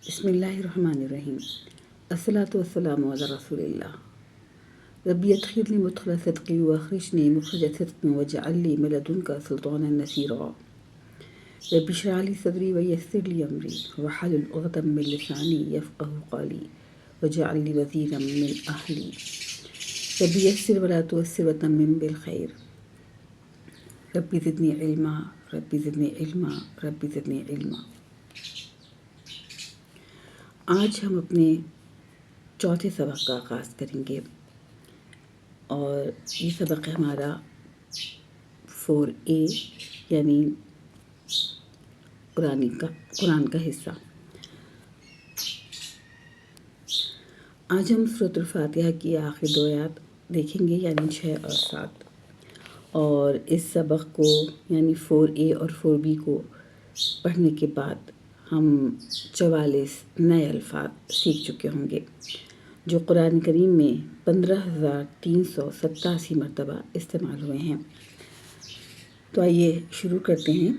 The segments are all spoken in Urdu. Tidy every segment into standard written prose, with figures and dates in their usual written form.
بسم اللہ الرحمن الرحیم الصلاۃ والسلام علی رسول اللہ ربی ادخلنی مدخل صدق واخرجنی مخرج صدق واجعل لی من لدنک سلطانا نصیرا ربی اشرح لی صدری ویسر لی امری واحلل عقدۃ من لسانی یفقهوا قولی واجعل لی وزیرا من اہلی ربی یسر ولا تعسر وتمم بالخیر ربی زدنی علما ربی زدنی علما ربی زدنی علما۔ آج ہم اپنے چوتھے سبق کا آغاز کریں گے اور یہ سبق ہے ہمارا 4A یعنی قرآن کا حصہ۔ آج ہم سورۃ الفاتحہ کی آخری 2 آیات دیکھیں گے یعنی 6 اور 7، اور اس سبق کو یعنی 4A اور 4B کو پڑھنے کے بعد ہم 44 نئے الفاظ سیکھ چکے ہوں گے جو قرآن کریم میں 15,387 مرتبہ استعمال ہوئے ہیں۔ تو آئیے شروع کرتے ہیں۔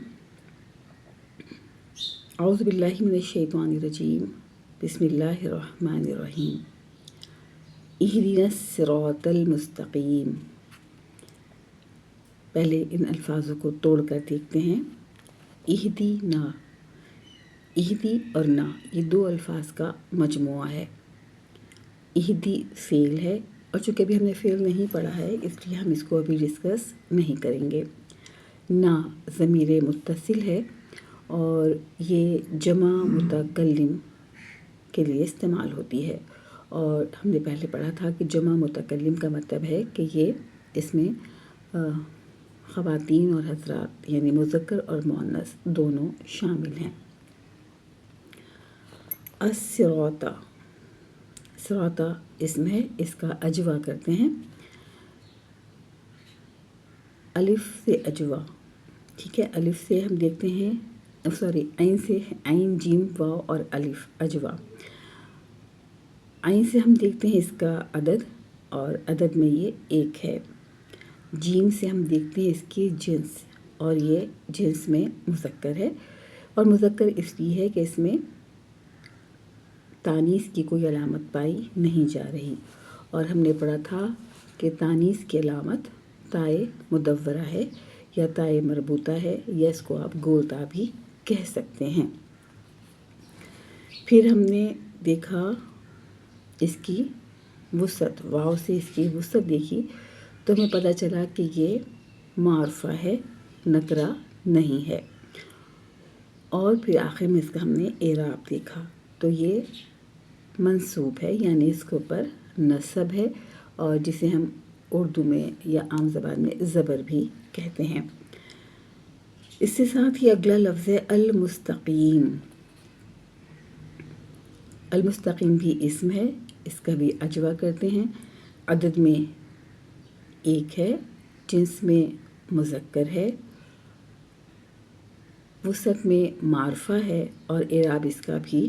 اعوذ باللہ من الشیطان الرجیم، بسم اللہ الرحمن الرحیم۔ اہدنا الصراط المستقیم۔ پہلے ان الفاظوں کو توڑ کر دیکھتے ہیں۔ اہدنا، اہدی اور نا یہ 2 الفاظ کا مجموعہ ہے۔ اہدی فعل ہے، اور چونکہ ابھی ہم نے فعل نہیں پڑھا ہے اس لیے ہم اس کو ابھی ڈسکس نہیں کریں گے۔ نا ضمیر متصل ہے اور یہ جمع متکلم کے لیے استعمال ہوتی ہے، اور ہم نے پہلے پڑھا تھا کہ جمع متکلم کا مطلب ہے کہ یہ اس میں خواتین اور حضرات یعنی مذکر اور مؤنث دونوں شامل ہیں۔ الصراط، صراط اسم ہے، اس کا اجوا کرتے ہیں الف سے اجوا، ٹھیک ہے۔ الف سے ہم دیکھتے ہیں عین سے، عین جیم واو اور الف اجوا۔ عین سے ہم دیکھتے ہیں اس کا عدد، اور عدد میں یہ 1 ہے۔ جیم سے ہم دیکھتے ہیں اس کی جنس، اور یہ جنس میں مذکر ہے، اور مذکر اس لیے ہے کہ اس میں تانیث کی کوئی علامت پائی نہیں جا رہی، اور ہم نے پڑھا تھا کہ تانیث کی علامت تائے مدورہ ہے یا تائے مربوطہ ہے، یا اس کو آپ گولتا بھی کہہ سکتے ہیں۔ پھر ہم نے دیکھا اس کی وسعت، واو سے اس کی وسعت دیکھی تو ہمیں پتہ چلا کہ یہ معرفہ ہے، نکرہ نہیں ہے۔ اور پھر آخر میں اس کا ہم نے اعراب دیکھا تو یہ منصوب ہے، یعنی اس کے اوپر نصب ہے، اور جسے ہم اردو میں یا عام زبان میں زبر بھی کہتے ہیں۔ اس سے ساتھ ہی اگلا لفظ ہے المستقیم۔ المستقیم بھی اسم ہے، اس کا بھی اجوا کرتے ہیں۔ عدد میں 1 ہے، جنس میں مذکر ہے، وسعت میں معرفہ ہے، اور اعراب اس کا بھی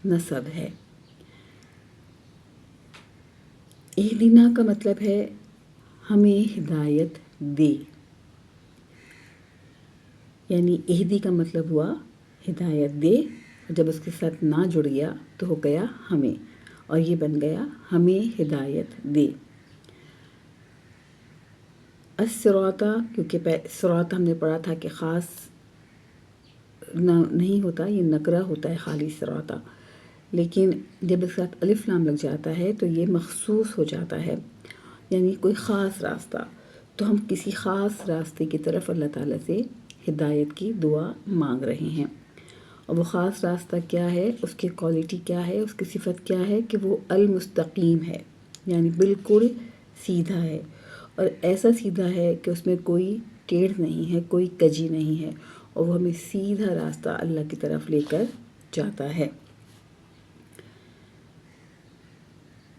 نصب ہے۔ اہدنا کا مطلب ہے ہمیں ہدایت دے، یعنی اہدی کا مطلب ہوا ہدایت دے، جب اس کے ساتھ نہ جڑ گیا تو ہو گیا ہمیں، اور یہ بن گیا ہمیں ہدایت دے۔ الصراط، کیونکہ صراط ہم نے پڑھا تھا کہ خاص نہیں ہوتا، یہ نکرہ ہوتا ہے خالی صراط، لیکن جب اس کے ساتھ الف لام لگ جاتا ہے تو یہ مخصوص ہو جاتا ہے، یعنی کوئی خاص راستہ۔ تو ہم کسی خاص راستے کی طرف اللہ تعالیٰ سے ہدایت کی دعا مانگ رہے ہیں، اور وہ خاص راستہ کیا ہے، اس کی کوالٹی کیا ہے، اس کی صفت کیا ہے کہ وہ المستقیم ہے، یعنی بالکل سیدھا ہے، اور ایسا سیدھا ہے کہ اس میں کوئی ٹیڑھ نہیں ہے، کوئی کجی نہیں ہے، اور وہ ہمیں سیدھا راستہ اللہ کی طرف لے کر جاتا ہے۔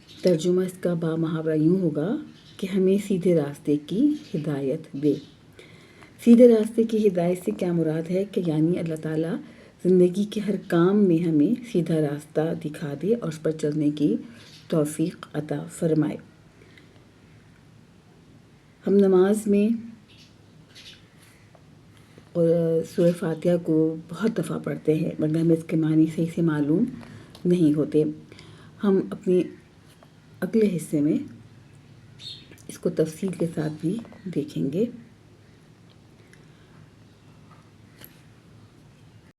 ترجمہ اس کا با محاورہ یوں ہوگا کہ ہمیں سیدھے راستے کی ہدایت دے۔ سیدھے راستے کی ہدایت سے کیا مراد ہے کہ یعنی اللہ تعالیٰ زندگی کے ہر کام میں ہمیں سیدھا راستہ دکھا دے اور اس پر چلنے کی توفیق عطا فرمائے۔ ہم نماز میں اور سورہ فاتحہ کو بہت دفعہ پڑھتے ہیں مگر ہمیں اس کے معنی صحیح سے معلوم نہیں ہوتے. ہم اپنے اگلے حصے میں اس کو تفصیل کے ساتھ بھی دیکھیں گے.